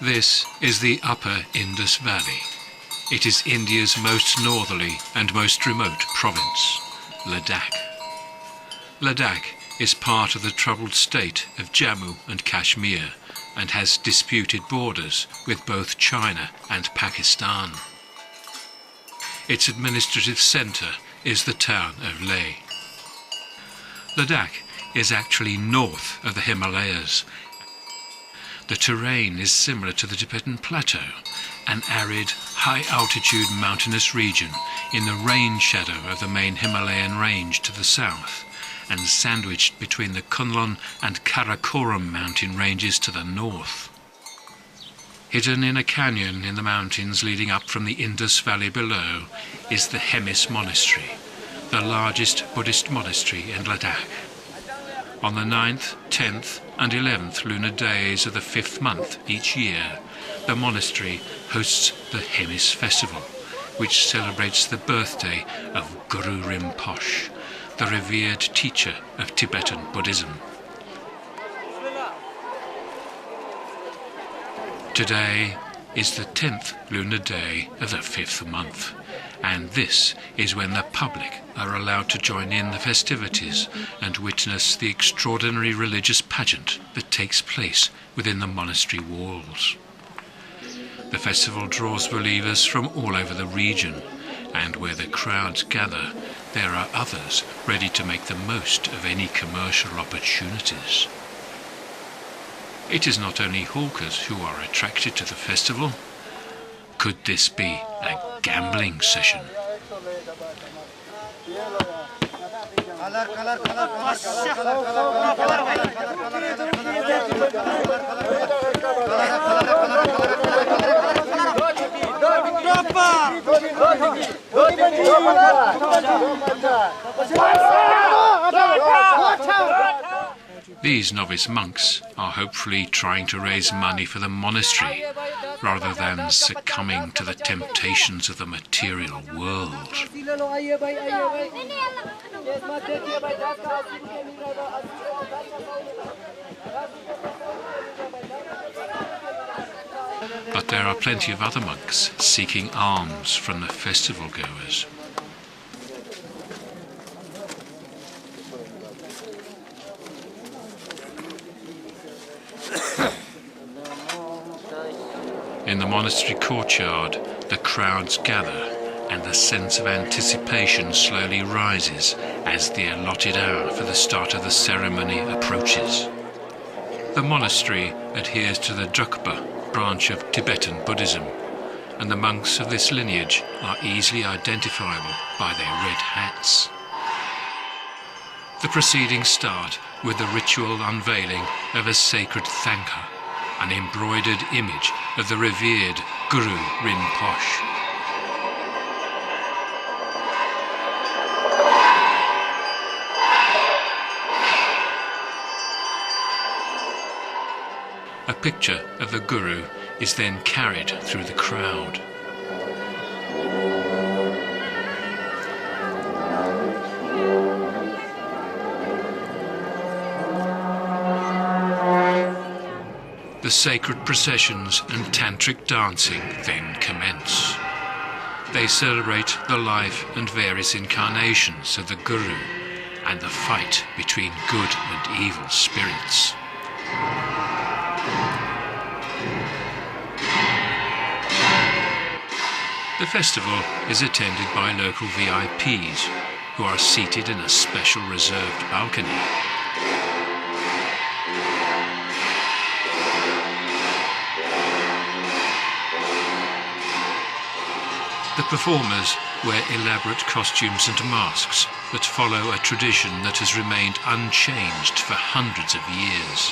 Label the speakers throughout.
Speaker 1: This is the upper Indus Valley. It is India's most northerly and most remote province, Ladakh. Ladakh is part of the troubled state of Jammu and Kashmir and has disputed borders with both China and Pakistan. Its administrative centre is the town of Leh. Ladakh is actually north of the Himalayas. The terrain is similar to the Tibetan Plateau, an arid, high-altitude mountainous region in the rain shadow of the main Himalayan range to the south, and sandwiched between the Kunlun and Karakoram mountain ranges to the north. Hidden in a canyon in the mountains leading up from the Indus Valley below is the Hemis Monastery, the largest Buddhist monastery in Ladakh. On the 9th, 10th and 11th lunar days of the 5th month each year, the monastery hosts the Hemis Festival, which celebrates the birthday of Guru Rinpoche, the revered teacher of Tibetan Buddhism. Today is the 10th lunar day of the 5th month, and this is when the public are allowed to join in the festivities and witness the extraordinary religious pageant that takes place within the monastery walls. The festival draws believers from all over the region, and where the crowds gather, there are others ready to make the most of any commercial opportunities. It is not only hawkers who are attracted to the festival. Could this be a gambling session? These novice monks are hopefully trying to raise money for the monastery rather than succumbing to the temptations of the material world. But there are plenty of other monks seeking alms from the festival goers. In the monastery courtyard, the crowds gather, and the sense of anticipation slowly rises as the allotted hour for the start of the ceremony approaches. The monastery adheres to the Drukpa branch of Tibetan Buddhism, and the monks of this lineage are easily identifiable by their red hats. The proceedings start with the ritual unveiling of a sacred thangka, an embroidered image of the revered Guru Rinpoche. A picture of the Guru is then carried through the crowd. The sacred processions and tantric dancing then commence. They celebrate the life and various incarnations of the Guru and the fight between good and evil spirits. The festival is attended by local VIPs who are seated in a special reserved balcony. The performers wear elaborate costumes and masks that follow a tradition that has remained unchanged for hundreds of years.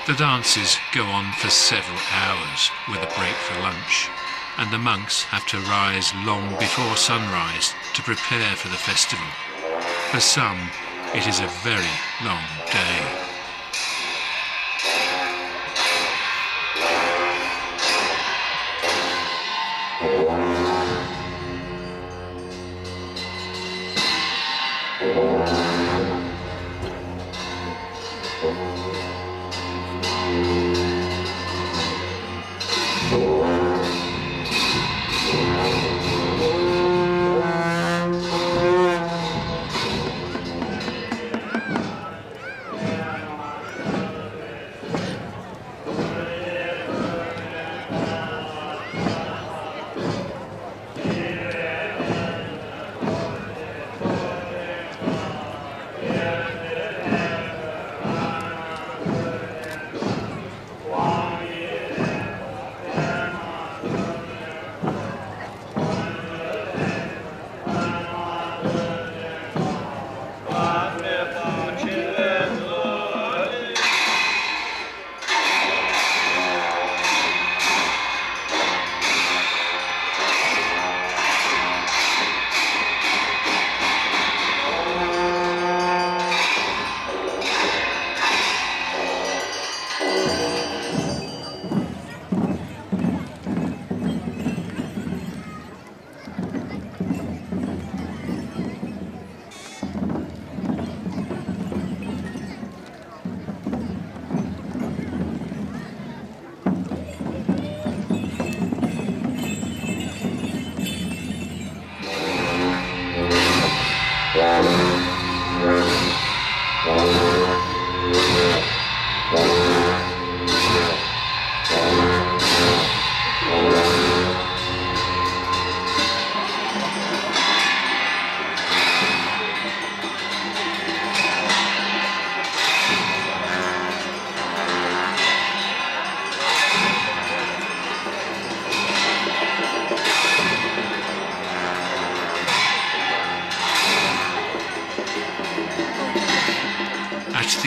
Speaker 1: The dances go on for several hours with a break for lunch, and the monks have to rise long before sunrise to prepare for the festival. For some, it is a very long day.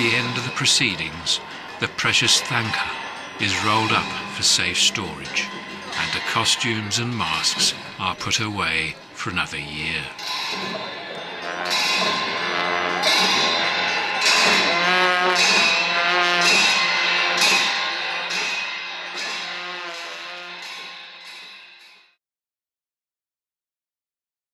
Speaker 1: the end of the proceedings, the precious thanka is rolled up for safe storage, and the costumes and masks are put away for another year.